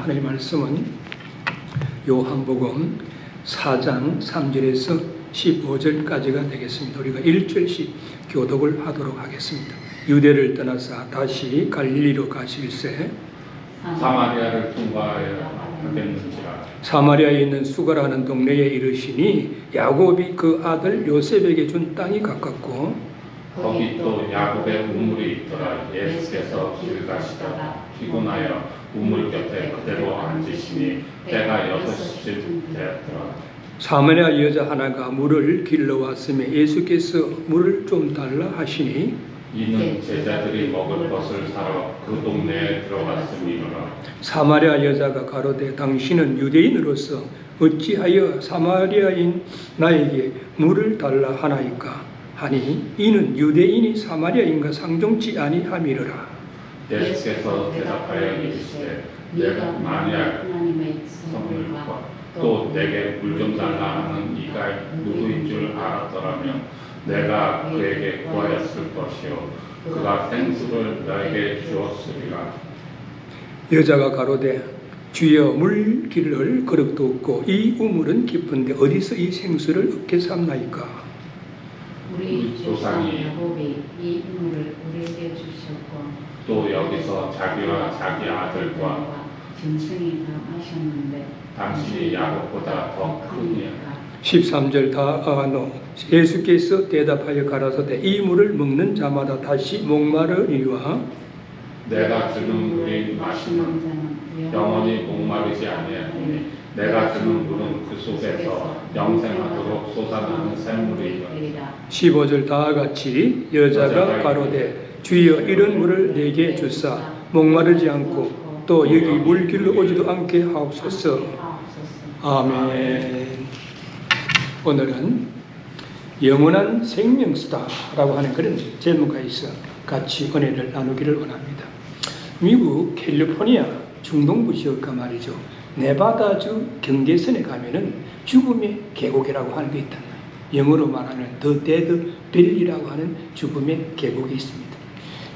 하나님의 말씀은 요한복음 4장 3절에서 15절까지가 되겠습니다. 우리가 1절씩 교독을 하도록 하겠습니다. 유대를 떠나사 다시 갈릴리로 가실새 사마리아를 통과하여 하겠는지라. 사마리아에 있는 수가라는 동네에 이르시니 야곱이 그 아들 요셉에게 준 땅이 가깝고 거기 또 야곱의 우물이 있더라. 예수께서 길 가시다가 피곤하여 우물 곁에 그대로 앉으시니 때가 6시쯤 되었더라. 사마리아 여자 하나가 물을 길러왔으며 예수께서 물을 좀 달라 하시니 이는 제자들이 먹을 것을 사러 그 동네에 들어갔음이로라. 사마리아 여자가 가로되 당신은 유대인으로서 어찌하여 사마리아인 나에게 물을 달라 하나이까 하니 이는 유대인이 사마리아인과 상종치 아니함이로라. 예수께서 대답하여 이르시되 내가 만약 성령과 또 내게 물 좀 달라 하는 이가 누구인 줄 알았더라면 내가 그에게 구하였을 것이요 그가 생수를 너에게 주었으리라. 여자가 가로되 주여 물 길을 그릇도 없고 이 우물은 깊은데 어디서 이 생수를 얻게 삼나이까. 우리 조상 야곱이 이 우물을 우리에게 주셨고 또 여기서 자기와 자기 아들과 짐승이 다 마셨는데 당신이 야곱보다 더 크니라. 13절 다아노 예수께서 대답하여 가라사대 이 물을 먹는 자마다 다시 목마르리와 내가 주는 물이 마시면 영원히 목마르지 아니하니 내가 주는 물은 그 속에서 영생하도록 솟아나는 샘물이니라. 15절 다같이 여자가 가로되 주여 이런 물을 내게 주사 목마르지 않고 또 여기 물 길러 오지도 않게 하옵소서. 아멘. 오늘은 영원한 생명수다라고 하는 그런 제목하에서 같이 은혜를 나누기를 원합니다. 미국 캘리포니아 중동부 지역과 말이죠. 네바다주 경계선에 가면은 죽음의 계곡이라고 하는 게 있다. 영어로 말하는 The Dead Valley라고 하는 죽음의 계곡이 있습니다.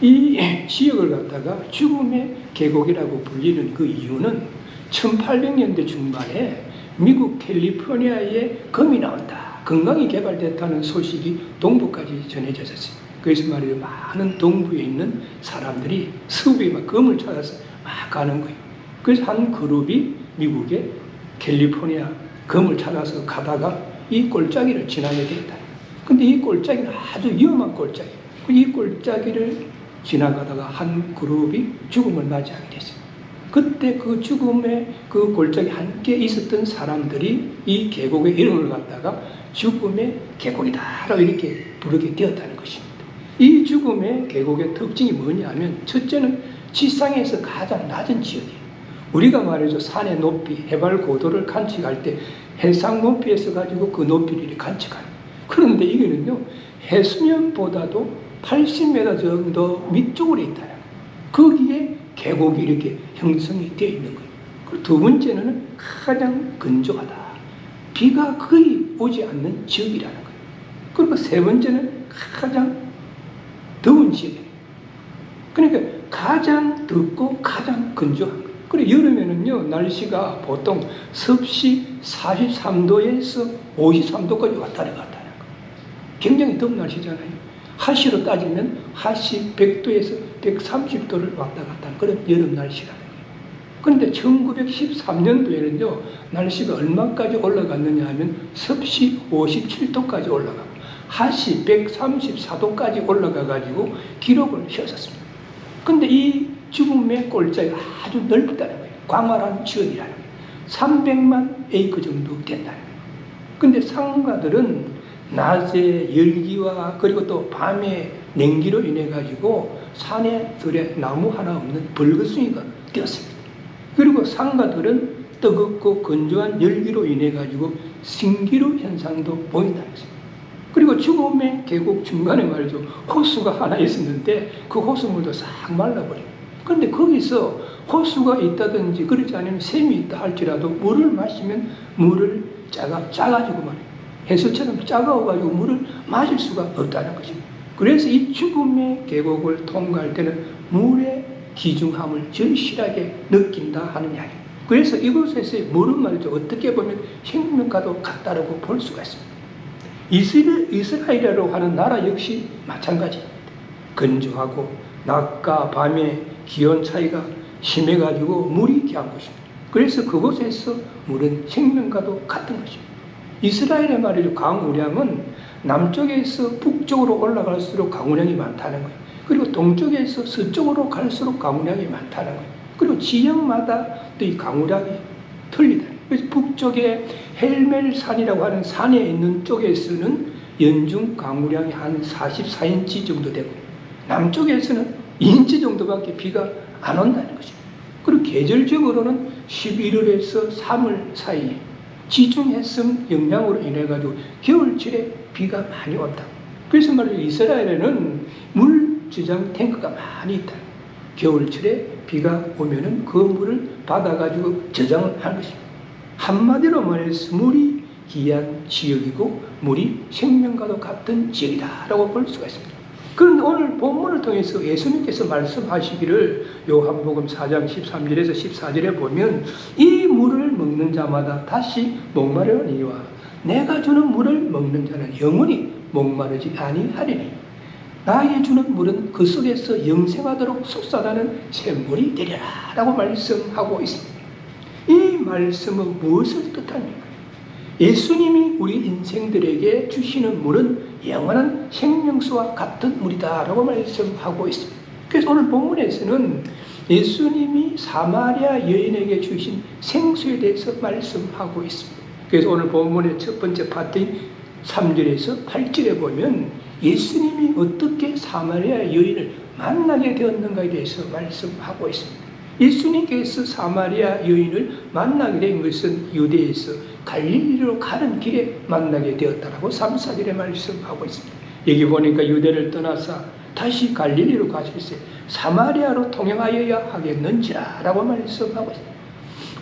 이 지역을 갖다가 죽음의 계곡이라고 불리는 그 이유는 1800년대 중반에 미국 캘리포니아에 검이 나온다, 건강이 개발됐다는 소식이 동부까지 전해졌어요. 그래서 말이죠, 많은 동부에 있는 사람들이 서부에 막 검을 찾아서 막 가는 거예요. 그래서 한 그룹이 미국의 캘리포니아 검을 찾아서 가다가 이 골짜기를 지나게 됐다. 근데 이 골짜기는 아주 위험한 골짜기예요. 이 골짜기를 지나가다가 한 그룹이 죽음을 맞이하게 됐어요. 그때 그 죽음의 그 골짜기 함께 있었던 사람들이 이 계곡의 이름을 갖다가 죽음의 계곡이다라고 이렇게 부르게 되었다는 것입니다. 이 죽음의 계곡의 특징이 뭐냐면 첫째는 지상에서 가장 낮은 지역이에요. 우리가 말이죠, 산의 높이, 해발 고도를 관측할 때 해상 높이에서 가지고 그 높이를 관측해요. 그런데 이거는요, 해수면보다도 80m 정도 밑쪽으로 있다. 거기에 계곡이 이렇게 형성이 되어 있는 거예요. 그리고 두 번째는 가장 건조하다. 비가 거의 오지 않는 지역이라는 거예요. 그리고 세 번째는 가장 더운 지역이에요. 그러니까 가장 덥고 가장 건조한 거예요. 그리고 여름에는요, 날씨가 보통 섭씨 43도에서 53도까지 왔다 갔다 하는 거예요. 굉장히 더운 날씨잖아요. 하시로 따지면 하시 100도에서 130도를 왔다 갔다 하는 그런 여름 날씨라는 거예요. 그런데 1913년도에는요, 날씨가 얼마까지 올라갔느냐 하면 섭씨 57도까지 올라가고 하시 134도까지 올라가가지고 기록을 세웠습니다. 근데 이 죽음의 골짜기가 아주 넓다는 거예요. 광활한 지역이라는 거예요. 300만 에이크 정도 된다는 거예요. 근데 상가들은 낮에 열기와 그리고 또 밤에 냉기로 인해 가지고 산에 들에 나무 하나 없는 벌거숭이가 되었습니다. 그리고 상가들은 뜨겁고 건조한 열기로 인해 가지고 신기루 현상도 보인다는 것입니다. 그리고 죽음의 계곡 중간에 말이죠, 호수가 하나 있었는데 그 호수물도 싹 말라버려요. 그런데 거기서 호수가 있다든지 그렇지 않으면 샘이 있다 할지라도 물을 마시면 물을 짜가지고 말이에요. 해수처럼 짜가워가지고 물을 마실 수가 없다는 것입니다. 그래서 이 죽음의 계곡을 통과할 때는 물의 귀중함을 절실하게 느낀다 하는 이야기입니다. 그래서 이곳에서의 물은 말이죠. 어떻게 보면 생명과도 같다라고 볼 수가 있습니다. 이스라엘이라고 하는 나라 역시 마찬가지입니다. 건조하고 낮과 밤의 기온 차이가 심해가지고 물이 귀한 곳입니다. 그래서 그곳에서 물은 생명과도 같은 것입니다. 이스라엘의 말이죠. 강우량은 남쪽에서 북쪽으로 올라갈수록 강우량이 많다는 거예요. 그리고 동쪽에서 서쪽으로 갈수록 강우량이 많다는 거예요. 그리고 지역마다 또 이 강우량이 틀리다. 그래서 북쪽에 헬멜산이라고 하는 산에 있는 쪽에서는 연중 강우량이 한 44인치 정도 되고 남쪽에서는 2인치 정도밖에 비가 안 온다는 것입니다. 그리고 계절적으로는 11월에서 3월 사이에 지중해성 영향으로 인해가지고 겨울철에 비가 많이 온다. 그래서 말이죠. 이스라엘에는 물 저장 탱크가 많이 있다. 겨울철에 비가 오면은 그 물을 받아가지고 저장을 하는 것입니다. 한마디로 말해서 물이 귀한 지역이고 물이 생명과도 같은 지역이다라고 볼 수가 있습니다. 그런데 오늘 본문을 통해서 예수님께서 말씀하시기를 요한복음 4장 13절에서 14절에 보면 이 물을 먹는 자마다 다시 목마르니와 내가 주는 물을 먹는 자는 영원히 목마르지 아니하리니 나에게 주는 물은 그 속에서 영생하도록 솟아나는 샘물이 되리라 라고 말씀하고 있습니다. 이 말씀은 무엇을 뜻합니까? 예수님이 우리 인생들에게 주시는 물은 영원한 생명수와 같은 물이다 라고 말씀하고 있습니다. 그래서 오늘 본문에서는 예수님이 사마리아 여인에게 주신 생수에 대해서 말씀하고 있습니다. 그래서 오늘 본문의 첫 번째 파트인 3절에서 8절에 보면 예수님이 어떻게 사마리아 여인을 만나게 되었는가에 대해서 말씀하고 있습니다. 예수님께서 사마리아 여인을 만나게 된 것은 유대에서 갈릴리로 가는 길에 만나게 되었다라고 3, 4절에 말씀하고 있습니다. 여기 보니까 유대를 떠나서 다시 갈릴리로 가실세 사마리아로 통행하여야 하겠는지라 라고 말씀하고 있습니다.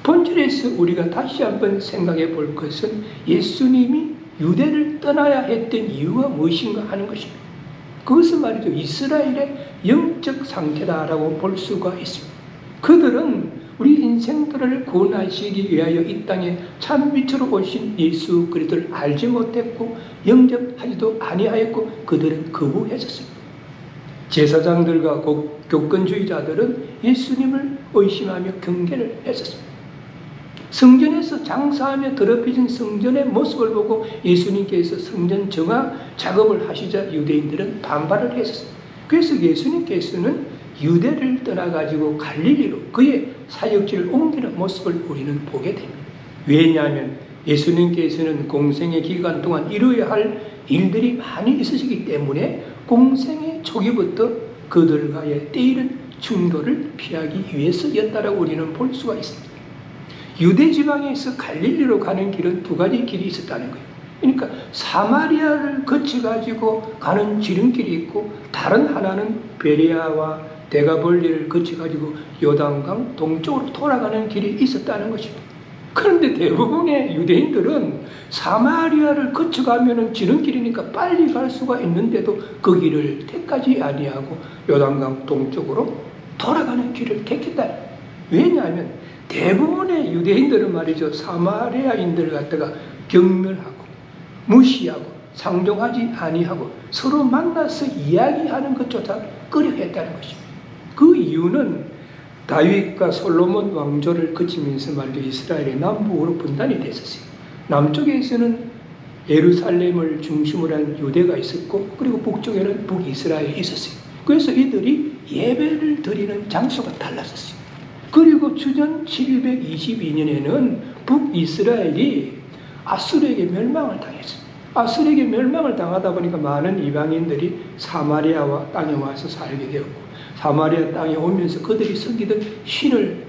본절에서 우리가 다시 한번 생각해 볼 것은 예수님이 유대를 떠나야 했던 이유가 무엇인가 하는 것입니다. 그것은 말이죠. 이스라엘의 영적 상태다라고 볼 수가 있습니다. 그들은 우리 인생들을 구원하시기 위하여 이 땅에 참빛으로 오신 예수 그리스도를 알지 못했고 영접하지도 아니하였고 그들은 거부했었습니다. 제사장들과 교권주의자들은 예수님을 의심하며 경계를 했었습니다. 성전에서 장사하며 더럽혀진 성전의 모습을 보고 예수님께서 성전 정화 작업을 하시자 유대인들은 반발을 했었습니다. 그래서 예수님께서는 유대를 떠나가지고 갈릴리로 그의 사역지를 옮기는 모습을 우리는 보게 됩니다. 왜냐하면 예수님께서는 공생의 기간 동안 이루어야 할 일들이 많이 있으시기 때문에 공생의 초기부터 그들과의 때이른 충돌을 피하기 위해서였다라고 우리는 볼 수가 있습니다. 유대 지방에서 갈릴리로 가는 길은 두 가지 길이 있었다는 거예요. 그러니까 사마리아를 거쳐가지고 가는 지름길이 있고 다른 하나는 베레아와 데가볼리를 거쳐가지고 요단강 동쪽으로 돌아가는 길이 있었다는 것입니다. 그런데 대부분의 유대인들은 사마리아를 거쳐가면 지름길이니까 빨리 갈 수가 있는데도 그 길을 택하지 아니하고 요단강 동쪽으로 돌아가는 길을 택했다. 왜냐하면 대부분의 유대인들은 말이죠. 사마리아인들을 갖다가 경멸하고 무시하고 상종하지 아니하고 서로 만나서 이야기하는 것조차 꺼려했다는 것입니다. 그 이유는 다윗과 솔로몬 왕조를 거치면서 말이죠. 이스라엘의 남북으로 분단이 됐었어요. 남쪽에서는 예루살렘을 중심으로 한 유대가 있었고 그리고 북쪽에는 북이스라엘이 있었어요. 그래서 이들이 예배를 드리는 장소가 달랐었어요. 그리고 주전 722년에는 북이스라엘이 아수르에게 멸망을 당했습니다. 아수르에게 멸망을 당하다 보니까 많은 이방인들이 사마리아와 땅에 와서 살게 되었고 사마리아 땅에 오면서 그들이 섬기던 신을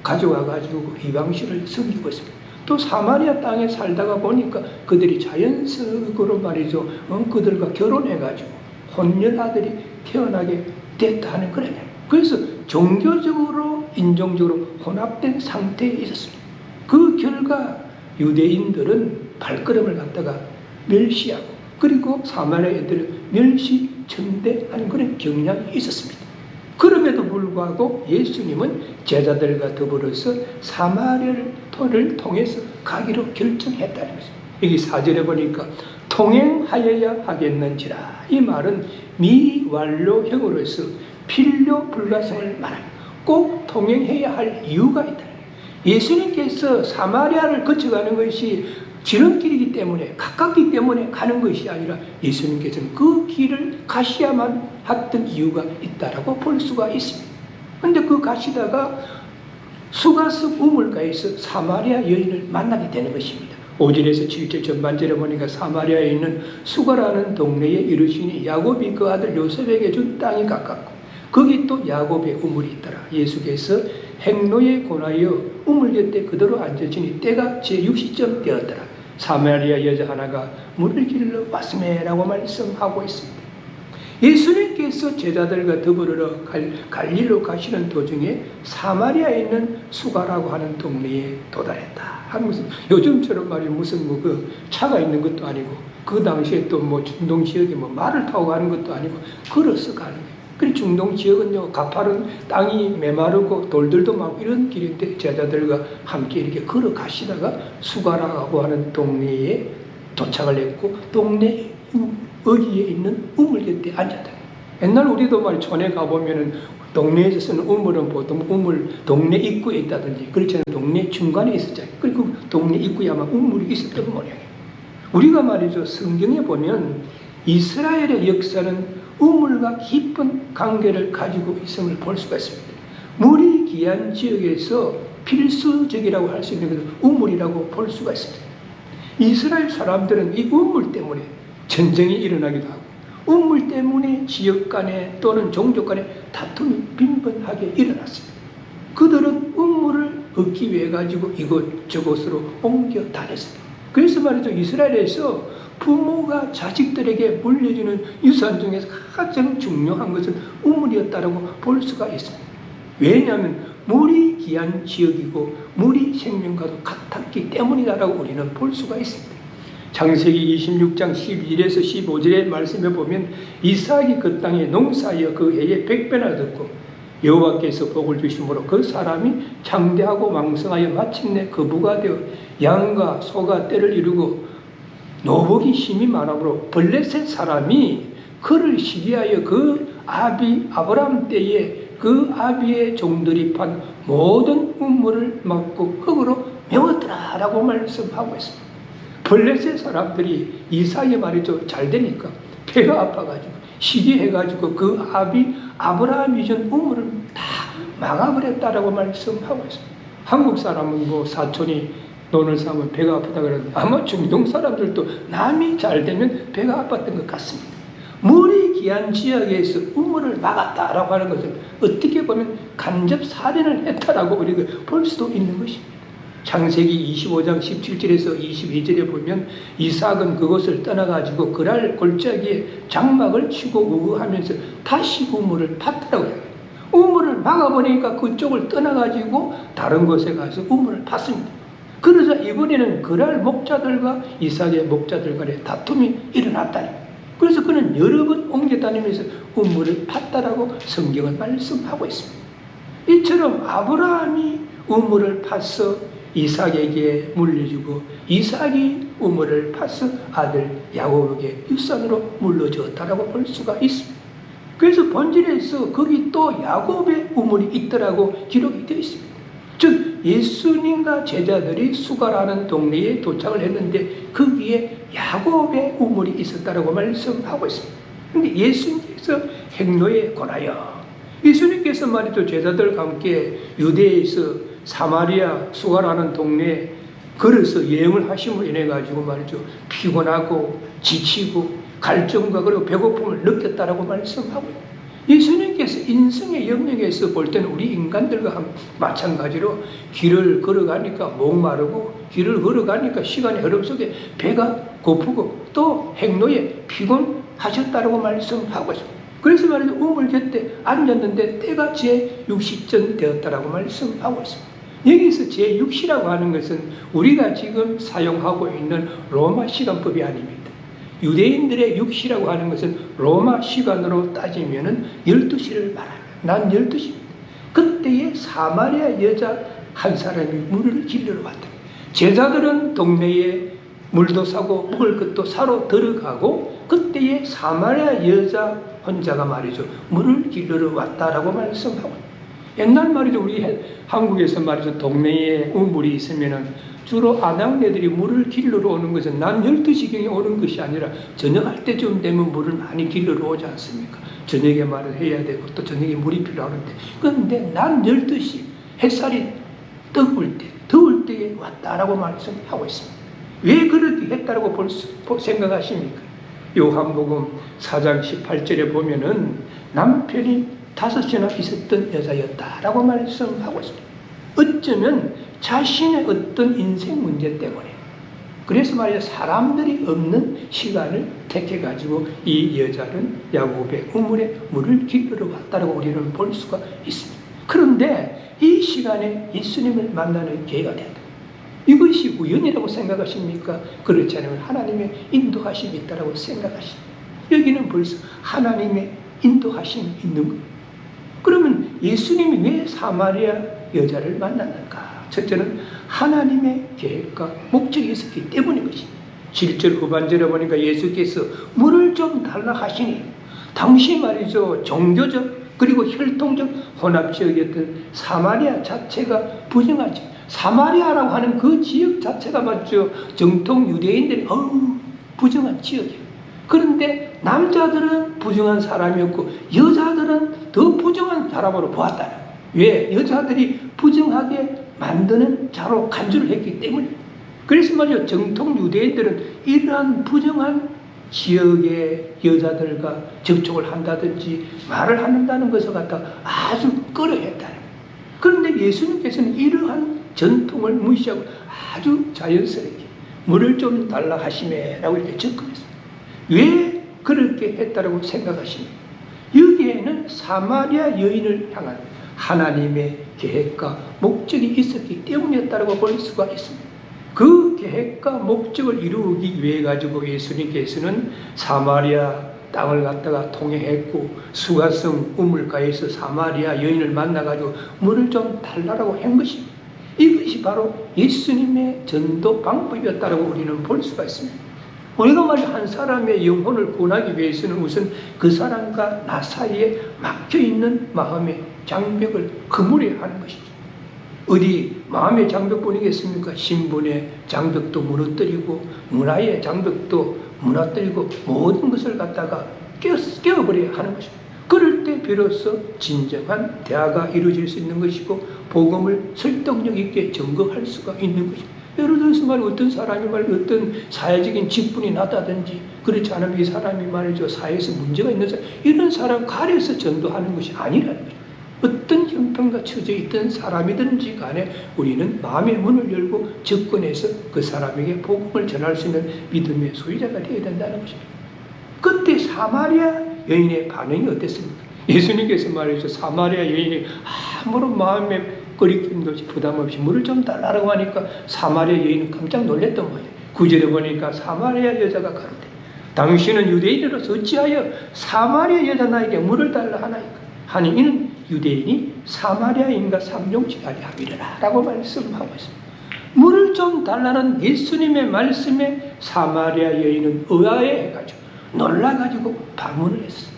가져와가지고 이방신을 섬기고 있습니다. 또 사마리아 땅에 살다가 보니까 그들이 자연적으로 말이죠. 그들과 결혼해가지고 혼년 아들이 태어나게 됐다 하는 그런 거예요. 그래서 종교적으로 인종적으로 혼합된 상태에 있었습니다. 그 결과 유대인들은 발걸음을 갖다가 멸시하고 그리고 사마리아 애들을 멸시천대하는 그런 경향이 있었습니다. 그럼에도 불구하고 예수님은 제자들과 더불어서 사마리아를 통해서 가기로 결정했다는 것입니다. 여기 4절에 보니까 통행하여야 하겠는지라, 이 말은 미완료형으로서 필요 불가성을 말합니다. 꼭 통행해야 할 이유가 있다는 거예요. 예수님께서 사마리아를 거쳐가는 것이 지름길이기 때문에, 가깝기 때문에 가는 것이 아니라 예수님께서는 그 길을 가셔야만 했던 이유가 있다라고 볼 수가 있습니다. 그런데 그 가시다가 수가성 우물가에서 사마리아 여인을 만나게 되는 것입니다. 5절에서 7절 전반절에 보니까 사마리아에 있는 수가라는 동네에 이르시니 야곱이 그 아들 요셉에게 준 땅이 가깝고 거기 또 야곱의 우물이 있더라. 예수께서 행로에 권하여 우물 곁에 그대로 앉으시니 때가 제6시쯤 되었더라. 사마리아 여자 하나가 물을 길러 왔음에라고 말씀하고 있습니다. 예수님께서 제자들과 더불어 갈릴리로 가시는 도중에 사마리아에 있는 수가라고 하는 동네에 도달했다 하는 것은, 요즘처럼 말이 무슨 그 차가 있는 것도 아니고 그 당시에 또 중동 지역에 말을 타고 가는 것도 아니고 걸어서 가는 거예요. 그리고 중동 지역은요, 가파른 땅이 메마르고 돌들도 많고 이런 길인데 제자들과 함께 이렇게 걸어 가시다가 수가라고 하는 동네에 도착을 했고, 동네 어귀에 있는 우물 곁에 앉았다. 옛날 우리도 촌에 가보면은 동네에서 쓰는 우물은 보통 우물 동네 입구에 있다든지 그렇지 않으면 동네 중간에 있었잖아요. 그리고 동네 입구에 아마 우물이 있었던 모양이에요. 우리가 말이죠, 성경에 보면 이스라엘의 역사는 우물과 깊은 관계를 가지고 있음을 볼 수가 있습니다. 물이 귀한 지역에서 필수적이라고 할 수 있는 것은 우물이라고 볼 수가 있습니다. 이스라엘 사람들은 이 우물 때문에 전쟁이 일어나기도 하고, 우물 때문에 지역 간에 또는 종족 간에 다툼이 빈번하게 일어났습니다. 그들은 우물을 얻기 위해 가지고 이곳저곳으로 옮겨 다녔습니다. 그래서 말이죠, 이스라엘에서 부모가 자식들에게 물려주는 유산 중에서 가장 중요한 것은 우물이었다고 볼 수가 있습니다. 왜냐하면 물이 귀한 지역이고 물이 생명과도 같았기 때문이다라고 우리는 볼 수가 있습니다. 창세기 26장 12절에서 15절의 말씀에 보면 이삭이 그 땅에 농사하여 그 해에 100배나 얻었고 여호와께서 복을 주심으로 그 사람이 장대하고 왕성하여 마침내 거부가 되어 양과 소가 떼를 이루고 노복이 힘이 많으므로 블레셋 사람이 그를 시기하여 그 아비 아브람 때에 그 아비의 종들이 판 모든 우물을 막고 흙으로 메웠더라라고 말씀하고 있습니다. 블레셋 사람들이 이삭이 말이죠, 잘 되니까 배가 아파가지고 시기해가지고 그 아비 아브라함이 준 우물을 다 막아버렸다라고 말씀하고 있습니다. 한국 사람은 사촌이 논을 삼으면 배가 아프다 그러는데 아마 중동 사람들도 남이 잘 되면 배가 아팠던 것 같습니다. 물이 귀한 지역에서 우물을 막았다라고 하는 것은 어떻게 보면 간접 살인을 했다라고 우리가 볼 수도 있는 것입니다. 창세기 25장 17절에서 22절에 보면 이삭은 그곳을 떠나가지고 그랄 골짜기에 장막을 치고 우거하면서 다시 우물을 팠더라고요. 우물을 막아보니까 그쪽을 떠나가지고 다른 곳에 가서 우물을 팠습니다. 그러자 이번에는 그랄 목자들과 이삭의 목자들 간에 다툼이 일어났다니. 그래서 그는 여러 번 옮겨 다니면서 우물을 팠다라고 성경은 말씀하고 있습니다. 이처럼 아브라함이 우물을 파서 이삭에게 물려주고 이삭이 우물을 파서 아들 야곱에게 유산으로 물려주었다라고 볼 수가 있습니다. 그래서 본질에서 거기 또 야곱의 우물이 있더라고 기록이 되어 있습니다. 즉 예수님과 제자들이 수가라는 동네에 도착을 했는데 거기에 야곱의 우물이 있었다라고 말씀하고 있습니다. 그런데 예수님께서 행로에 권하여, 예수님께서 말이죠, 제자들과 함께 유대에서 사마리아 수가라는 동네에 걸어서 여행을 하심으로 인해 가지고 말이죠, 피곤하고 지치고 갈증과 그리고 배고픔을 느꼈다라고 말씀하고 있습니다. 예수님께서 인생의 영역에서 볼 때는 우리 인간들과 마찬가지로 길을 걸어가니까 목마르고 길을 걸어가니까 시간의 흐름 속에 배가 고프고 또 행로에 피곤하셨다라고 말씀하고 있습니다. 그래서 말이죠, 우물 곁에 앉았는데 때가 제6시쯤 되었다라고 말씀하고 있습니다. 여기서 제6시라고 하는 것은 우리가 지금 사용하고 있는 로마 시간법이 아닙니다. 유대인들의 6시라고 하는 것은 로마 시간으로 따지면 12시를 말합니다. 난 12시. 그때에 사마리아 여자 한 사람이 물을 길러 왔다. 제자들은 동네에 물도 사고 먹을 것도 사러 들어가고 그때에 사마리아 여자 혼자가 말이죠. 물을 길러 왔다라고 말씀하고 옛날 말이죠. 우리 한국에서 말이죠. 동네에 우물이 있으면은 주로 아낙네들이 물을 길러 오는 것은 난 12시경에 오는 것이 아니라 저녁할 때쯤 되면 물을 많이 길러 오지 않습니까? 저녁에 말을 해야 되고 또 저녁에 물이 필요하는데 그런데 난 12시 햇살이 더울 때에 왔다라고 말씀하고 있습니다. 왜 그렇게 했다라고 생각하십니까? 요한복음 4장 18절에 보면은 남편이 5이나 있었던 여자였다라고 말씀하고 있습니다. 어쩌면 자신의 어떤 인생 문제 때문에 그래서 말이야 사람들이 없는 시간을 택해가지고 이 여자는 야곱의 우물에 물을 길러 왔다라고 우리는 볼 수가 있습니다. 그런데 이 시간에 예수님을 만나는 기회가 된다. 이것이 우연이라고 생각하십니까? 그렇지 않으면 하나님의 인도하심이 있다고 생각하십니다. 여기는 벌써 하나님의 인도하심이 있는 거예요. 그러면 예수님이 왜 사마리아 여자를 만났는가? 첫째는 하나님의 계획과 목적이 있었기 때문인 것입니다. 7절 후반절에 보니까 예수께서 물을 좀 달라 하시니 당시 말이죠. 종교적 그리고 혈통적 혼합지역이었던 사마리아 자체가 부정하죠. 사마리아라고 하는 그 지역 자체가 맞죠. 정통 유대인들이 부정한 지역이에요. 그런데 남자들은 부정한 사람이었고 여자들은 더 부정한 사람으로 보았다. 왜? 여자들이 부정하게 만드는 자로 간주를 했기 때문에. 그래서 말이죠. 정통 유대인들은 이러한 부정한 지역의 여자들과 접촉을 한다든지 말을 한다는 것을 갖다 아주 꺼려했다. 그런데 예수님께서는 이러한 전통을 무시하고 아주 자연스럽게 물을 좀 달라 하시매라고 이렇게 접근했습니다. 왜 그렇게 했다고 생각하십니까? 여기에는 사마리아 여인을 향한 하나님의 계획과 목적이 있었기 때문이었다고 볼 수가 있습니다. 그 계획과 목적을 이루기 위해 가지고 예수님께서는 사마리아 땅을 갖다가 통행했고 수가성 우물가에서 사마리아 여인을 만나가지고 물을 좀 달라고 한 것입니다. 이것이 바로 예수님의 전도 방법이었다고 우리는 볼 수가 있습니다. 우리가 말이야 한 사람의 영혼을 구원하기 위해서는 우선 그 사람과 나 사이에 막혀있는 마음의 장벽을 그물해야 하는 것이죠. 어디 마음의 장벽뿐이겠습니까? 신분의 장벽도 무너뜨리고 문화의 장벽도 무너뜨리고 모든 것을 갖다가 깨어버려야 하는 것입니다. 그럴 때 비로소 진정한 대화가 이루어질 수 있는 것이고 복음을 설득력 있게 증거할 수가 있는 것입니다. 예를 들어서 말이야 어떤 사람이 말이야 어떤 사회적인 직분이 낮다든지 그렇지 않으면 이 사람이 말이죠 사회에서 문제가 있는 사람 이런 사람 가려서 전도하는 것이 아니라는 거죠. 어떤 형편과 처져 있던 사람이든지 간에 우리는 마음의 문을 열고 접근해서 그 사람에게 복음을 전할 수 있는 믿음의 소유자가 되어야 된다는 것입니다. 그때 사마리아 여인의 반응이 어땠습니까? 예수님께서 말이죠 사마리아 여인이 아무런 마음에 거리낌도 없이 부담 없이 물을 좀 달라고 하니까 사마리아 여인은 깜짝 놀랐던 거예요. 9절에 보니까 사마리아 여자가 가로되 당신은 유대인으로서 어찌하여 사마리아 여자 나에게 물을 달라 하나이까 하니 이는 유대인이 사마리아인과 삼종치가 아니하리라 라고 말씀하고 있습니다. 물을 좀 달라는 예수님의 말씀에 사마리아 여인은 의아해가지고 놀라가지고 방문을 했습니다.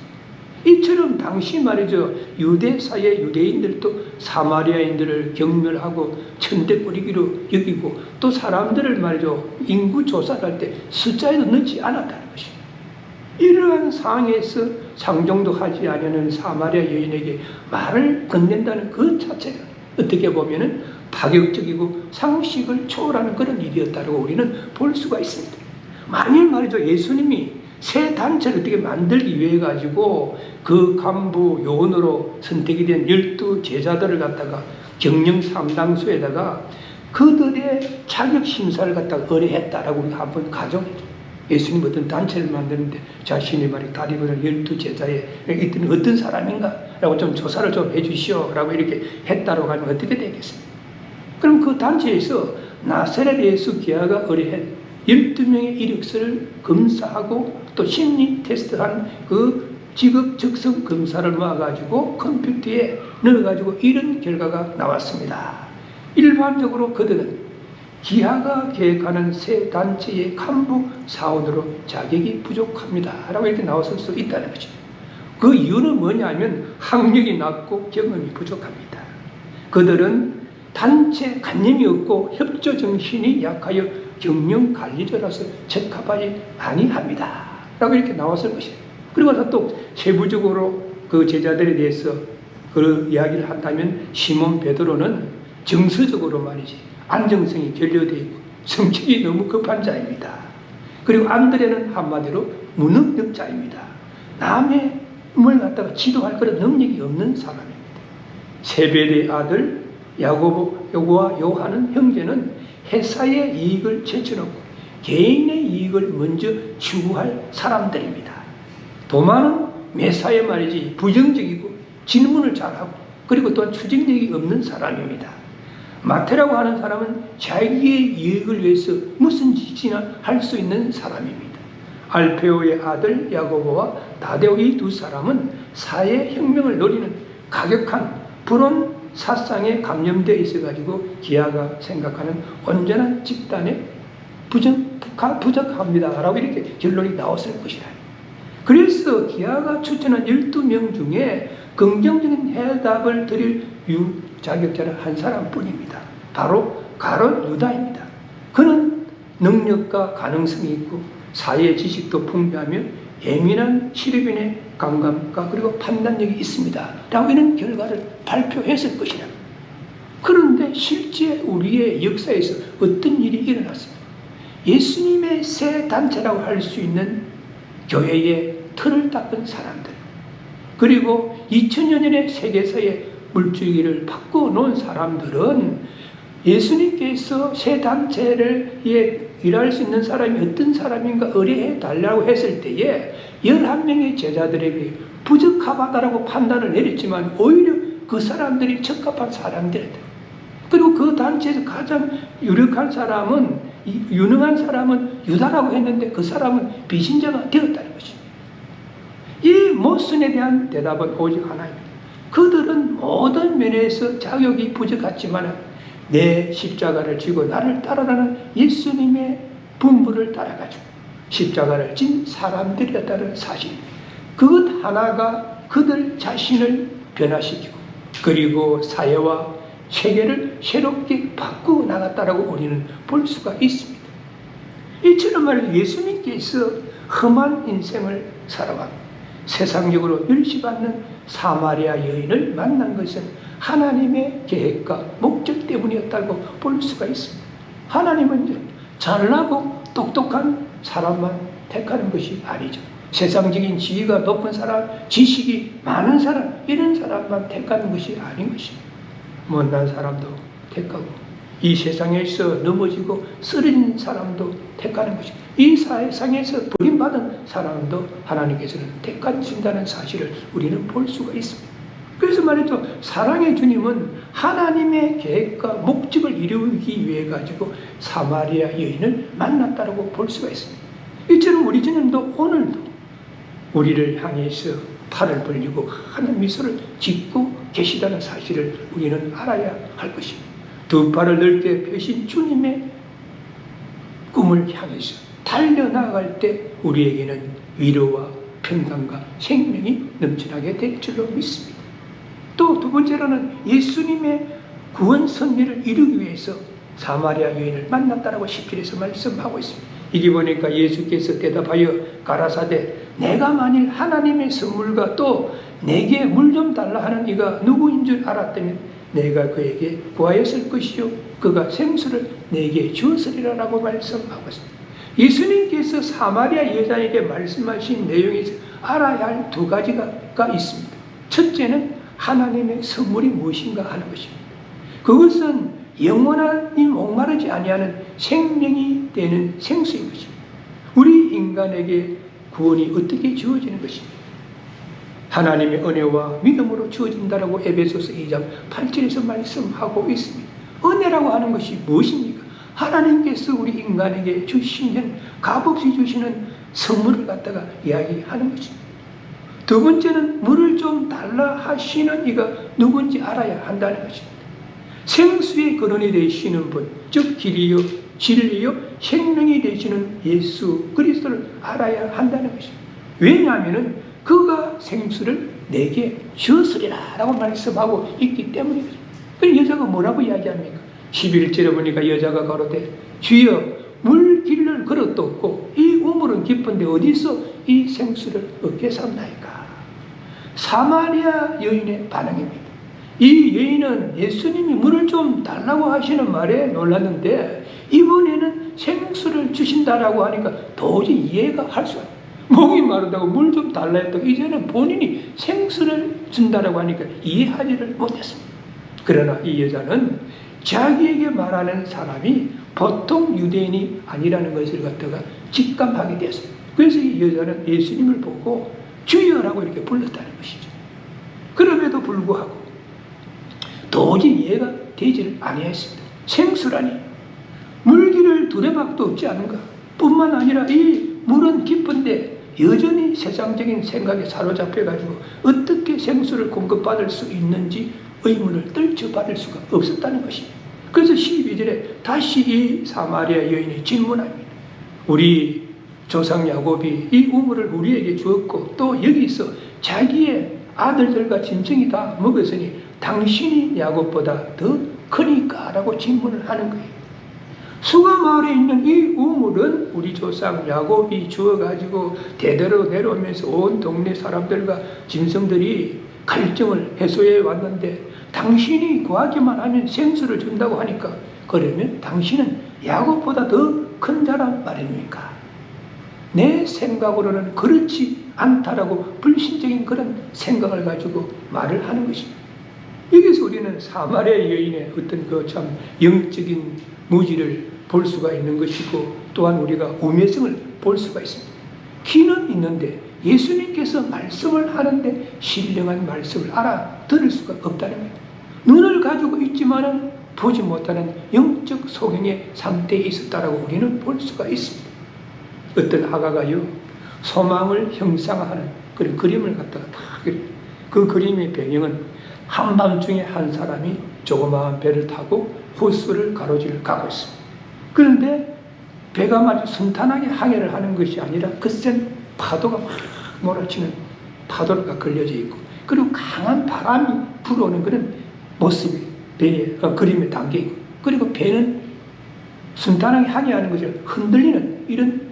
이처럼 당시 말이죠 유대사의 유대인들도 사마리아인들을 경멸하고 천대꾸리기로 여기고 또 사람들을 말이죠 인구 조사를 할 때 숫자에도 넣지 않았다는 것입니다. 이러한 상황에서 상종도 하지 않는 사마리아 여인에게 말을 건넨다는 그 자체가 어떻게 보면은 파격적이고 상식을 초월하는 그런 일이었다고 우리는 볼 수가 있습니다. 만일 말이죠 예수님이 새 단체를 어떻게 만들기 위해 가지고 그 간부 요원으로 선택이 된 12 제자들을 갖다가 경영 상당소에다가 그들의 자격 심사를 갖다가 의뢰했다라고 우리가 한번 가정했죠. 예수님 어떤 단체를 만드는데 자신이 말이 다리고는 12 제자에 있던 어떤 사람인가 라고 좀 조사를 좀 해주시오 라고 이렇게 했다라고 하면 어떻게 되겠습니까? 그럼 그 단체에서 나사렛 예수 기아가 의뢰한 12명의 이력서를 검사하고 또 심리 테스트한 그 직업 적성 검사를 모아가지고 컴퓨터에 넣어가지고 이런 결과가 나왔습니다. 일반적으로 그들은 기아가 계획하는 새 단체의 간부 사원으로 자격이 부족합니다. 라고 이렇게 나왔을 수 있다는 거죠. 그 이유는 뭐냐면 학력이 낮고 경험이 부족합니다. 그들은 단체 관념이 없고 협조 정신이 약하여 경영 관리자라서 적합하지 아니합니다. 라고 이렇게 나왔을 것이에요. 그리고 또 세부적으로 그 제자들에 대해서 그 이야기를 한다면 시몬 베드로는 정서적으로 말이지 안정성이 결여되어 있고 성격이 너무 급한 자입니다. 그리고 안드레는 한마디로 무능력자입니다. 남의 뭘 갖다가 지도할 그런 능력이 없는 사람입니다. 세베대의 아들 야고보와 요한은 형제는 회사의 이익을 제쳐놓고 개인의 이익을 먼저 추구할 사람들입니다. 도마는 매사에 말이지 부정적이고 질문을 잘하고 그리고 또한 추진력이 없는 사람입니다. 마태라고 하는 사람은 자기의 이익을 위해서 무슨 짓이나 할 수 있는 사람입니다. 알페오의 아들 야고보와 다데오 이 두 사람은 사회혁명을 노리는 가격한 불온 사상에 감염되어 있어가지고 기아가 생각하는 온전한 집단에 부적합니다. 라고 이렇게 결론이 나왔을 것이다. 그래서 기아가 추천한 12명 중에 긍정적인 해답을 드릴 자격자는 한 사람뿐입니다. 바로 가룟 유다입니다. 그는 능력과 가능성이 있고 사회 지식도 풍부하며 예민한 시립인의 감각과 그리고 판단력이 있습니다. 라고 이런 결과를 발표했을 것이다. 그런데 실제 우리의 역사에서 어떤 일이 일어났습니까? 예수님의 새 단체라고 할 수 있는 교회의 틀을 닦은 사람들, 그리고 2000여 년의 세계사의 물줄기를 바꿔놓은 사람들은 예수님께서 새 단체를 일할 수 있는 사람이 어떤 사람인가 의뢰해 달라고 했을 때에 11명의 제자들에게 부적합하다라고 판단을 내렸지만 오히려 그 사람들이 적합한 사람들이다. 그리고 그 단체에서 가장 유력한 사람은, 유능한 사람은 유다라고 했는데 그 사람은 비신자가 되었다는 것입니다. 이 모순에 대한 대답은 오직 하나입니다. 그들은 모든 면에서 자격이 부족했지만 내 십자가를 지고 나를 따르라는 예수님의 분부를 따라가지고 십자가를 진 사람들이었다는 사실, 그것 하나가 그들 자신을 변화시키고 그리고 사회와 세계를 새롭게 바꾸어 나갔다라고 우리는 볼 수가 있습니다. 이처럼 말해 예수님께서 험한 인생을 살아왔고 세상적으로 멸시받는 사마리아 여인을 만난 것은 하나님의 계획과 목적 때문이었다고 볼 수가 있습니다. 하나님은 잘나고 똑똑한 사람만 택하는 것이 아니죠. 세상적인 지위가 높은 사람, 지식이 많은 사람, 이런 사람만 택하는 것이 아닌 것입니다. 못난 사람도 택하고 이 세상에서 넘어지고 쓰러진 사람도 택하는 것입니다. 이 세상에서 버림받은 사람도 하나님께서는 택하신다는 사실을 우리는 볼 수가 있습니다. 그래서 말이죠, 사랑의 주님은 하나님의 계획과 목적을 이루기 위해 가지고 사마리아 여인을 만났다고 볼 수가 있습니다. 이처럼 우리 주님도 오늘도 우리를 향해서 팔을 벌리고 하는 미소를 짓고 계시다는 사실을 우리는 알아야 할 것입니다. 두 팔을 넓게 펴신 주님의 꿈을 향해서 달려나갈 때 우리에게는 위로와 평강과 생명이 넘쳐나게 될 줄로 믿습니다. 또 두 번째로는 예수님의 구원 선미를 이루기 위해서 사마리아 여인을 만났다라고 10절에서 말씀하고 있습니다. 이게 보니까 예수께서 대답하여 가라사대 내가 만일 하나님의 선물과 또 내게 물 좀 달라 하는 이가 누구인 줄 알았다면 내가 그에게 구하였을 것이요 그가 생수를 내게 주었으리라라고 말씀하고 있습니다. 예수님께서 사마리아 여자에게 말씀하신 내용에서 알아야 할 두 가지가 있습니다. 첫째는 하나님의 선물이 무엇인가 하는 것입니다. 그것은 영원하니 목마르지 아니하는 생명이 되는 생수인 것입니다. 우리 인간에게 구원이 어떻게 주어지는 것입니까? 하나님의 은혜와 믿음으로 주어진다라고 에베소서 2장 8절에서 말씀하고 있습니다. 은혜라고 하는 것이 무엇입니까? 하나님께서 우리 인간에게 주시는 값없이 주시는 선물을 갖다가 이야기하는 것입니다. 두 번째는 물을 좀 달라 하시는 이가 누군지 알아야 한다는 것입니다. 생수의 근원이 되시는 분, 즉 길이요 진리요 생명이 되시는 예수 그리스도를 알아야 한다는 것입니다. 왜냐하면 그가 생수를 내게 주었으리라 라고 말씀하고 있기 때문입니다. 그 여자가 뭐라고 이야기합니까? 11절에 보니까 여자가 가로되 주여 물길을 걸어도 없고 이 우물은 깊은데 어디서 이 생수를 얻겠사옵나이까. 사마리아 여인의 반응입니다. 이 여인은 예수님이 물을 좀 달라고 하시는 말에 놀랐는데 이번에는 생수를 주신다라고 하니까 도저히 이해가 할 수 없어요. 목이 마르다고 물 좀 달라 했다고 이제는 본인이 생수를 준다라고 하니까 이해하지를 못했습니다. 그러나 이 여자는 자기에게 말하는 사람이 보통 유대인이 아니라는 것을 갖다가 직감하게 되었습니다. 그래서 이 여자는 예수님을 보고 주여라고 이렇게 불렀다는 것이죠. 그럼에도 불구하고 도저히 이해가 되지를 아니했습니다. 생수라니 물기를 두레박도 없지 않은가. 뿐만 아니라 이 물은 깊은데 여전히 세상적인 생각에 사로잡혀가지고 어떻게 생수를 공급받을 수 있는지 의문을 떨쳐받을 수가 없었다는 것입니다. 그래서 12절에 다시 이 사마리아 여인이 질문합니다. 우리 조상 야곱이 이 우물을 우리에게 주었고 또 여기서 자기의 아들들과 짐승이 다 먹었으니 당신이 야곱보다 더 크니까? 라고 질문을 하는 거예요. 수가 마을에 있는 이 우물은 우리 조상 야곱이 주어가지고 대대로 내려오면서 온 동네 사람들과 짐승들이 갈증을 해소해 왔는데 당신이 구하기만 하면 생수를 준다고 하니까 그러면 당신은 야곱보다 더 큰 자란 말입니까? 내 생각으로는 그렇지 않다라고 불신적인 그런 생각을 가지고 말을 하는 것입니다. 여기서 우리는 사마리아 여인의 어떤 그 참 영적인 무지를 볼 수가 있는 것이고 또한 우리가 우매성을 볼 수가 있습니다. 귀는 있는데 예수님께서 말씀을 하는데 신령한 말씀을 알아들을 수가 없다는 거예요. 눈을 가지고 있지만은 보지 못하는 영적 소경의 상태에 있었다라고 우리는 볼 수가 있습니다. 어떤 화가가요 소망을 형상화하는 그런 그림을 갖다가 다 그려요. 그 그림의 배경은 한밤중에 한 사람이 조그마한 배를 타고 호수를 가로지를 가고 있습니다. 그런데 배가 마치 순탄하게 항해를 하는 것이 아니라 거센 파도가 막 몰아치는 파도가 걸려져 있고 그리고 강한 바람이 불어오는 그런 모습이 배의 그림에 담겨 있고 그리고 배는 순탄하게 항해하는 것을 흔들리는 이런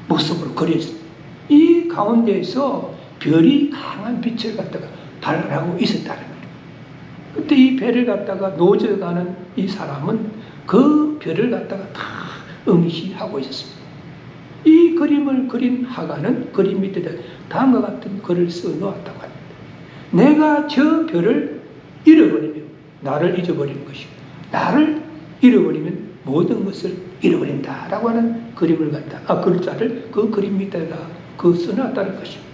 모습으로 그려집니다. 이 가운데에서 별이 강한 빛을 갖다가 발하고 있었다는 거예요. 그때 이 배를 갖다가 노져가는 이 사람은 그 별을 갖다가 다 응시하고 있었습니다. 이 그림을 그린 화가는 그림 밑에다 다음과 같은 글을 써놓았다고 합니다. 내가 저 별을 잃어버리면 나를 잊어버리는 것이고 나를 잃어버리면 모든 것을 잃어버린다라고 하는 그림을 갖다 글자를 그 그림 밑에다 써놨다는 것입니다.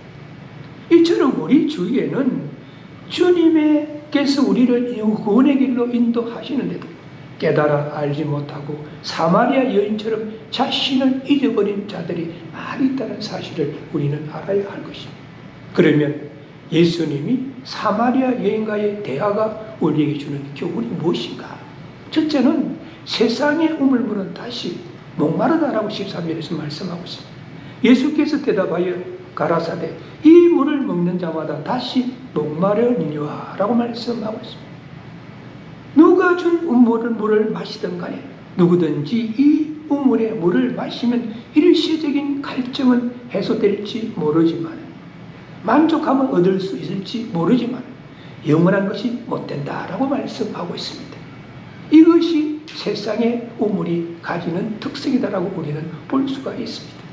이처럼 우리 주위에는 주님께서 우리를 구원의 길로 인도하시는데도 깨달아 알지 못하고 사마리아 여인처럼 자신을 잊어버린 자들이 많이 있다는 사실을 우리는 알아야 할 것입니다. 그러면 예수님이 사마리아 여인과의 대화가 우리에게 주는 교훈이 무엇인가? 첫째는 세상의 우물물은 다시 목마르다라고 13절에서 말씀하고 있습니다. 예수께서 대답하여 가라사대 이 물을 먹는 자마다 다시 목마르니와 라고 말씀하고 있습니다. 누가 준 우물을 마시든 간에 누구든지 이 우물의 물을 마시면 일시적인 갈증은 해소될지 모르지만 만족함을 얻을 수 있을지 모르지만 영원한 것이 못 된다라고 말씀하고 있습니다. 이것이 세상의 우물이 가지는 특성이다라고 우리는 볼 수가 있습니다.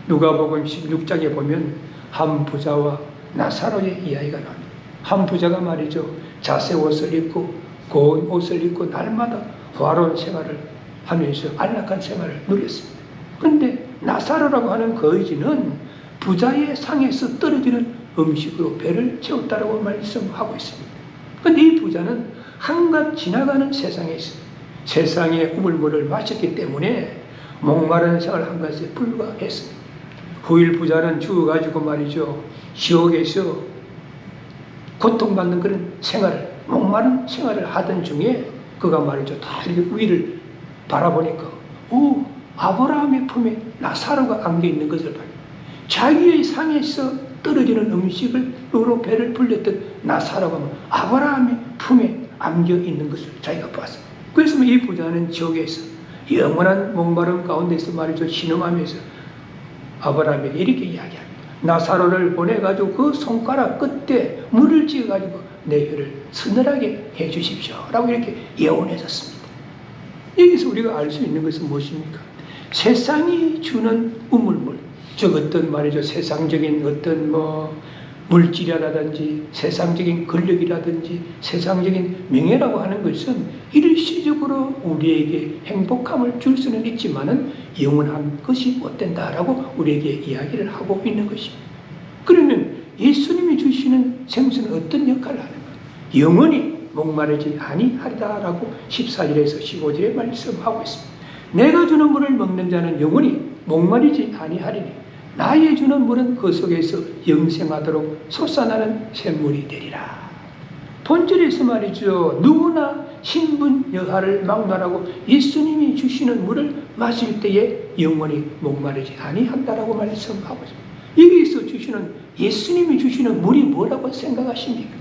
누가복음 16장에 보면 한 부자와 나사로의 이야기가 나옵니다. 한 부자가 말이죠. 자색 옷을 입고 고운 옷을 입고 날마다 화로운 생활을 하면서 안락한 생활을 누렸습니다. 그런데 나사로라고 하는 거지는 부자의 상에서 떨어지는 음식으로 배를 채웠다라고 말씀하고 있습니다. 그런데 이 부자는 한갓 지나가는 세상에서 세상의 우물물을 마셨기 때문에 목마른 생활을 한 것에 불과했습니다. 후일 부자는 죽어가지고 말이죠. 지옥에서 고통받는 그런 생활을, 목마른 생활을 하던 중에 그가 말이죠. 다 이렇게 위를 바라보니까 아브라함의 품에 나사로가 안겨 있는 것을 봐요. 자기의 상에서 떨어지는 음식으로 배를 불렸던 나사로가 아브라함의 품에 안겨 있는 것을 자기가 봤어요. 그래서 이 부자는 지옥에서 영원한 목마름 가운데서 말이죠. 신음하면서 아브라함에게 이렇게 이야기합니다. 나사로를 보내가지고 그 손가락 끝에 물을 찌어가지고 내 혀를 서늘하게 해주십시오 라고 이렇게 예언했었습니다. 여기서 우리가 알 수 있는 것은 무엇입니까? 세상이 주는 우물물, 즉 어떤 말이죠. 세상적인 어떤 물질이라든지 세상적인 권력이라든지 세상적인 명예라고 하는 것은 일시적으로 우리에게 행복함을 줄 수는 있지만은 영원한 것이 못 된다라고 우리에게 이야기를 하고 있는 것입니다. 그러면 예수님이 주시는 생수는 어떤 역할을 하는 가 영원히 목마르지 아니하리다라고 14절에서 15절에 말씀하고 있습니다. 내가 주는 물을 먹는 자는 영원히 목마르지 아니하리니 나의 주는 물은 그 속에서 영생하도록 솟아나는 샘물이 되리라. 본절에서 말이죠. 누구나 신분 여하를 막론하고 예수님이 주시는 물을 마실 때에 영원히 목마르지 아니한다라고 말씀하고 있습니다. 여기서 주시는 예수님이 주시는 물이 뭐라고 생각하십니까?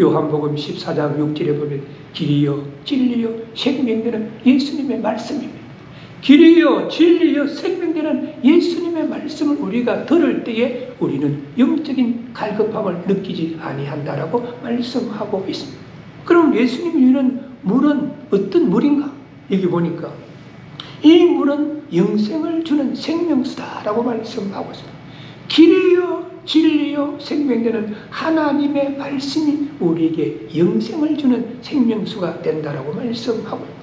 요한복음 14장 6절에 보면 길이요 진리요 생명되는 예수님의 말씀입니다. 길이요 진리요 생명되는 예수님의 말씀을 우리가 들을 때에 우리는 영적인 갈급함을 느끼지 아니한다라고 말씀하고 있습니다. 그럼 예수님이 주는 물은 어떤 물인가? 여기 보니까 이 물은 영생을 주는 생명수다라고 말씀하고 있습니다. 길이요 진리요 생명되는 하나님의 말씀이 우리에게 영생을 주는 생명수가 된다라고 말씀하고 있습니다.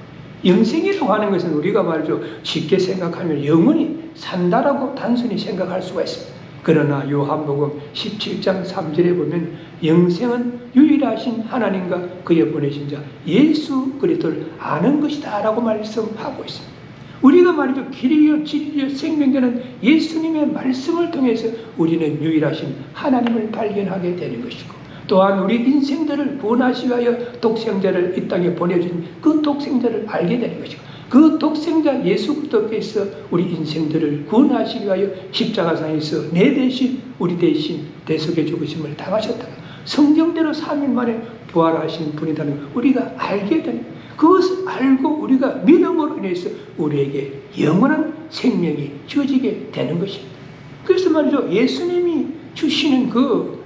영생이라고 하는 것은 우리가 말이죠. 쉽게 생각하면 영원히 산다라고 단순히 생각할 수가 있습니다. 그러나 요한복음 17장 3절에 보면 영생은 유일하신 하나님과 그의 보내신 자 예수 그리스도를 아는 것이다 라고 말씀하고 있습니다. 우리가 말이죠. 길이요 진리요 생명되는 예수님의 말씀을 통해서 우리는 유일하신 하나님을 발견하게 되는 것이고 또한 우리 인생들을 구원하시기 위하여 독생자를 이 땅에 보내준 그 독생자를 알게 되는 것이고 그 독생자 예수 그리스도께서 우리 인생들을 구원하시기 위하여 십자가상에서 내 대신 우리 대신 대속의 죽으심을 당하셨다가 성경대로 3일 만에 부활하신 분이라는 걸 우리가 알게 되는 그것을 알고 우리가 믿음으로 인해서 우리에게 영원한 생명이 주어지게 되는 것입니다. 그래서 말이죠. 예수님이 주시는 그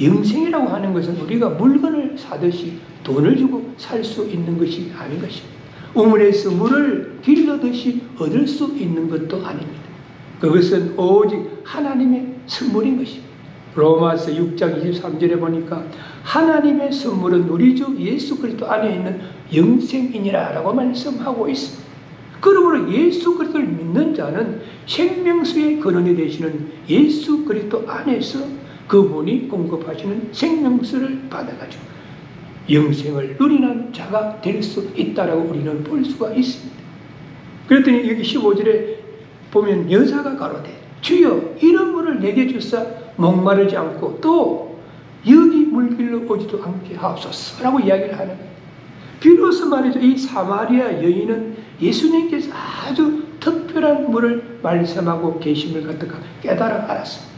영생이라고 하는 것은 우리가 물건을 사듯이 돈을 주고 살 수 있는 것이 아닌 것입니다. 우물에서 물을 길러듯이 얻을 수 있는 것도 아닙니다. 그것은 오직 하나님의 선물인 것입니다. 로마서 6장 23절에 보니까 하나님의 선물은 우리 주 예수 그리스도 안에 있는 영생이니라 라고 말씀하고 있습니다. 그러므로 예수 그리스도를 믿는 자는 생명수의 근원이 되시는 예수 그리스도 안에서 그분이 공급하시는 생명수를 받아가지고 영생을 누리는 자가 될 수 있다라고 우리는 볼 수가 있습니다. 그랬더니 여기 15절에 보면 여자가 가로되 주여 이런 물을 내게 주사 목마르지 않고 또 여기 물길로 오지도 않게 하옵소서 라고 이야기를 하는 거예요. 비로소 말이죠. 이 사마리아 여인은 예수님께서 아주 특별한 물을 말씀하고 계심을 갖다가 깨달아 알았습니다.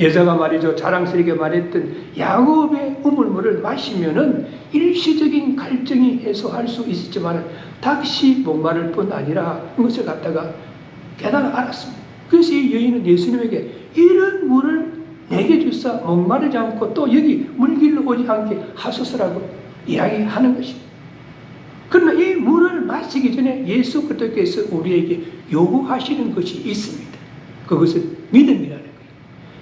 여자가 말이죠. 자랑스럽게 말했던 야곱의 우물물을 마시면은 일시적인 갈증이 해소할 수 있었지만 다시 목마를 뿐 아니라 그것을 갖다가 깨달아 알았습니다. 그래서 이 여인은 예수님에게 이런 물을 내게 주사 목마르지 않고 또 여기 물길로 오지 않게 하소서라고 이야기하는 것입니다. 그러나 이 물을 마시기 전에 예수 그리스도께서 우리에게 요구하시는 것이 있습니다. 그것은 믿음이라는 거예요.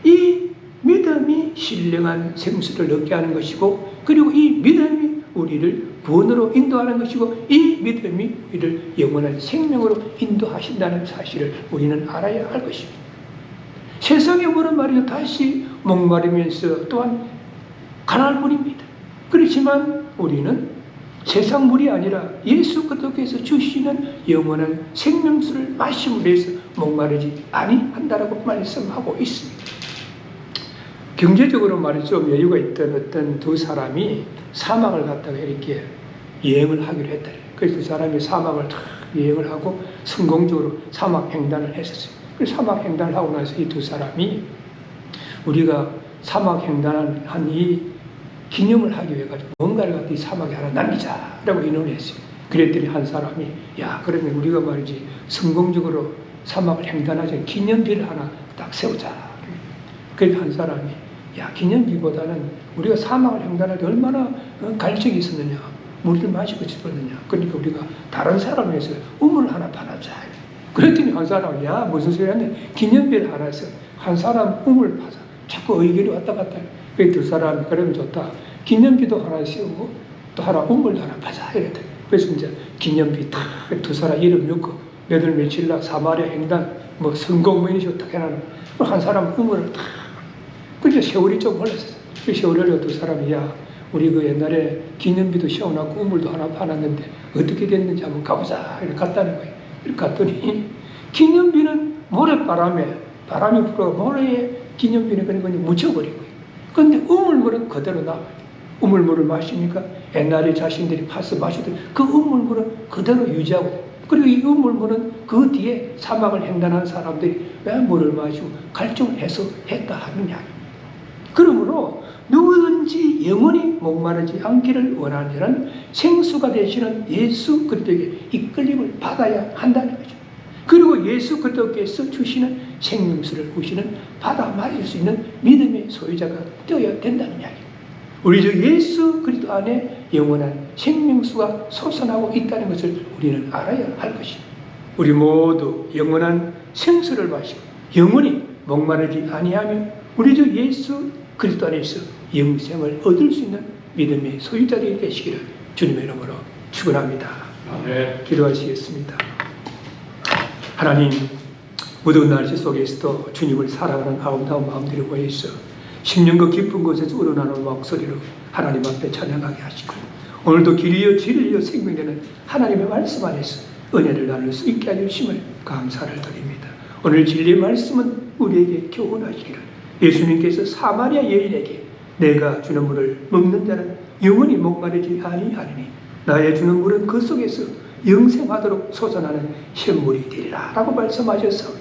이 믿음이 신령한 생수를 얻게 하는 것이고 그리고 이 믿음이 우리를 구원으로 인도하는 것이고 이 믿음이 우리를 영원한 생명으로 인도하신다는 사실을 우리는 알아야 할 것입니다. 세상의 물은 말이죠. 다시 목마르면서 또한 가난할 뿐입니다. 그렇지만 우리는 세상 물이 아니라 예수 그리스도께서 주시는 영원한 생명수를 마심으로 해서 목마르지 아니한다라고 말씀하고 있습니다. 경제적으로 말이죠. 좀 여유가 있던 어떤 두 사람이 사막을 갔다가 이렇게 여행을 하기로 했다. 그래서 그 사람이 사막을 탁 여행을 하고 성공적으로 사막 횡단을 했었어요. 그 사막 횡단을 하고 나서 이 두 사람이 우리가 사막 횡단한 이 기념을 하기 위해 가지고 뭔가를 갖다 이 사막에 하나 남기자라고 의논을 했어요. 그랬더니 한 사람이 야 그러면 우리가 말이지 성공적으로 사막을 횡단하자 기념비를 하나 딱 세우자. 그래서 한 사람이 야 기념비보다는 우리가 사막을 횡단할 때 얼마나 갈증이 있었느냐 물을 마시고 싶었느냐 그러니까 우리가 다른 사람을 위해서 우물 하나 파놨자. 그랬더니 한 사람이 야 무슨 소리 하는데 기념비를 하나 해서 한 사람 우물 파자. 자꾸 의견이 왔다 갔다. 그래서 두 사람이 그러면 좋다. 기념비도 하나 세우고 또 하나 우물도 하나 파자 이랬다. 그래서 이제 기념비 딱 두 사람 이름 넣고 몇월 며칠 날 사마리아 횡단 뭐 성공 뭐 이런 식으로 딱 해놔놓고 한 사람 우물을 딱 그래서 세월이 좀 흘렀어요. 그 세월을 두 사람이 야 우리 그 옛날에 기념비도 세워놨고 우물도 하나 파놨는데 어떻게 됐는지 한번 가보자 이렇게 갔다는 거예요. 이렇게 갔더니 기념비는 모래바람에 바람이 불어 모래에 기념비는 그냥 묻혀버린 거예요. 그런데 우물물은 그대로 남아요. 우물물을 마시니까 옛날에 자신들이 파서 마시던 그 우물물은 그대로 유지하고 돼요. 그리고 이 우물물은 그 뒤에 사막을 횡단한 사람들이 왜 물을 마시고 갈증을 해소했다 하는 이야기. 그러므로 누구든지 영원히 목마르지 않기를 원하는 자는 생수가 되시는 예수 그리스도에게 이끌림을 받아야 한다는 거죠. 그리고 예수 그리스도께서 주시는 생명수를 구시는 받아 마실 수 있는 믿음의 소유자가 되어야 된다는 이야기. 우리 저 예수 그리스도 안에 영원한 생명수가 솟아나고 있다는 것을 우리는 알아야 할 것입니다. 우리 모두 영원한 생수를 마시고 영원히 목마르지 아니하며 우리 저 예수 그리스도 안에서 영생을 얻을 수 있는 믿음의 소유자들이 되시기를 주님의 이름으로 축원합니다. 아멘. 기도하시겠습니다. 하나님, 무더운 날씨 속에서도 주님을 사랑하는 아름다운 마음들이 모여있어 심령과 깊은 곳에서 우러나는 목소리로 하나님 앞에 찬양하게 하시고 오늘도 길이요 진리요 생명되는 하나님의 말씀 안에서 은혜를 나눌 수 있게 하여 주심을 감사를 드립니다. 오늘 진리의 말씀은 우리에게 교훈하시기를 예수님께서 사마리아 여인에게 내가 주는 물을 먹는 자는 영원히 목마르지 아니하리니 나의 주는 물은 그 속에서 영생하도록 솟아나는 샘물이 되리라 라고 말씀하셔서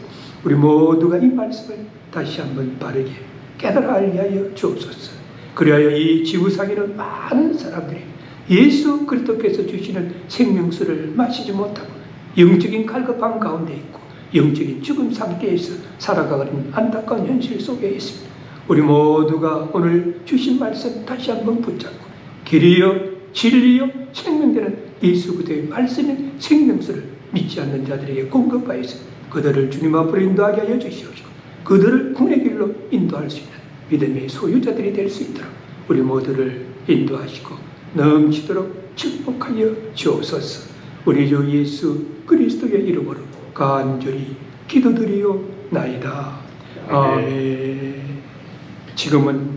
우리 모두가 이 말씀을 다시 한번 바르게 깨달아 알게 하여 주옵소서. 그리하여 이 지구상에는 많은 사람들이 예수 그리스도께서 주시는 생명수를 마시지 못하고 영적인 갈급함 가운데 있고 영적인 죽음 상태에서 살아가는 안타까운 현실 속에 있습니다. 우리 모두가 오늘 주신 말씀 다시 한번 붙잡고 길이요 진리요 생명되는 예수 그리스도의 말씀인 생명수를 믿지 않는 자들에게 공급하여서 그들을 주님 앞으로 인도하게 하여 주시옵시고 그들을 군의 길로 인도할 수 있는 믿음의 소유자들이 될 수 있도록 우리 모두를 인도하시고 넘치도록 축복하여 주옵소서. 우리 주 예수 그리스도의 이름으로 간절히 기도드리옵나이다. 아멘. 지금은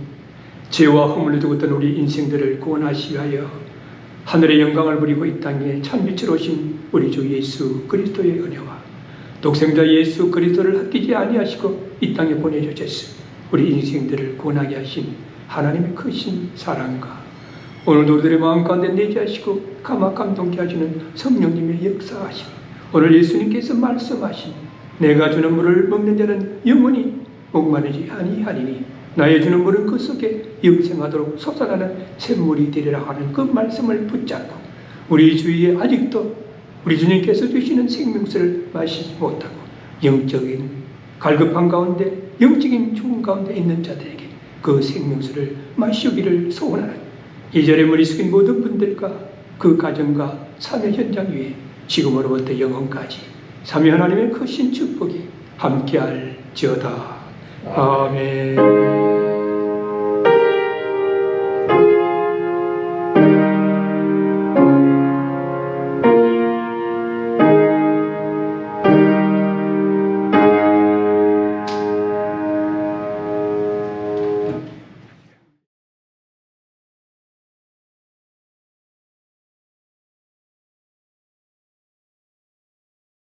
죄와 허물로 죽었던 우리 인생들을 구원하시기 위하여 하늘의 영광을 부리고 이 땅에 참빛으로 오신 우리 주 예수 그리스도의 은혜와 독생자 예수 그리스도를 아끼지 아니하시고 이 땅에 보내주셨으니 우리 인생들을 구원하게 하신 하나님의 크신 사랑과 오늘도 우리들의 마음 가운데 내재하시고 감동케 하시는 성령님의 역사하심 오늘 예수님께서 말씀하신 내가 주는 물을 먹는 자는 영원히 목마르지 아니하리니 나의 주는 물은 그 속에 영생하도록 솟아나는 샘물이 되리라 하는 그 말씀을 붙잡고 우리 주위에 아직도 우리 주님께서 주시는 생명수를 마시지 못하고 영적인 갈급함 가운데 영적인 죽음 가운데 있는 자들에게 그 생명수를 마시기를 소원하는 이 자리에 머리 숙인 모든 분들과 그 가정과 삶의 현장 위에 지금으로부터 영원까지 삼위 하나님의 크신 축복이 함께할지어다. 아멘.